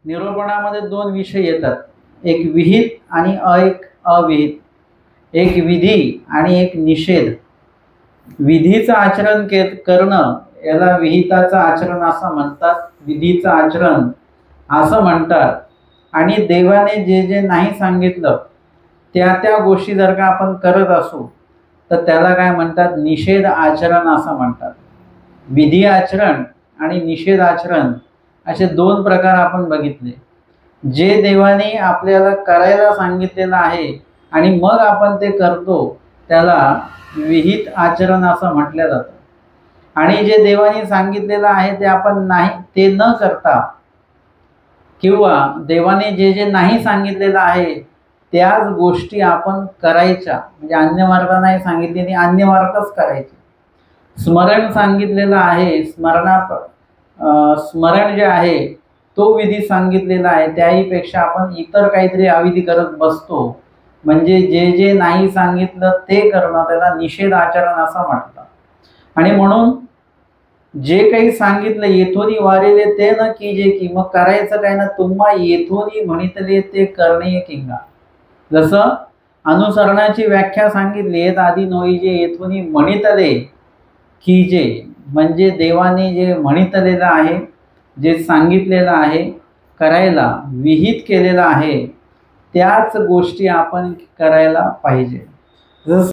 निरूपणामध्ये दोन विषय येतात, एक विहित आणि एक अविहित, एक विधी आणि एक निषेध। विधीचं आचरण करणं याला विहिताचं आचरण असं म्हणतात, विधीचं आचरण असं म्हणतात। आणि देवाने जे जे नाही सांगितलं त्या त्या गोष्टी जर का आपण करत असू तर त्याला काय म्हणतात, निषेध आचरण असं म्हणतात। विधी आचरण आणि निषेध आचरण असे दोन प्रकार आपण बघितले। जे देवाने आपल्याला करायला सांगितलेलं आहे आणि मग आपण ते करतो त्याला विहित आचरण असं म्हटलं जातं। आणि जे देवाने सांगितलेलं आहे ते आपण नाही ते न करता किंवा देवाने जे जे नाही सांगितलेलं आहे त्याच गोष्टी आपण करायच्या, म्हणजे अन्य मार्ग नाही सांगितले आणि अन्य मार्गच करायचे। स्मरण सांगितलेलं आहे, स्मरण जे आहे तो विधी सांगितलेला आहे, त्याहीपेक्षा आपण इतर काहीतरी अविधी करत बसतो, म्हणजे जे जे नाही सांगितलं ते करणं त्याला निषेध आचरण असं म्हणतात। आणि म्हणून जे काही सांगितलं येथोनी वारेले ते न कीजे की, मग करायचं काय ना, तुम्हा येथोनी म्हणितले ते करणे किंगा। जसं अनुसरणाची व्याख्या सांगितली, येत आधी नोई जे येथोनी म्हणितले कीजे, म्हणजे देवाने जे म्हणितलेलं आहे, जे सांगितलेलं आहे करायला, विहित केलेलं आहे त्याच गोष्टी आपण करायला पाहिजे। जसं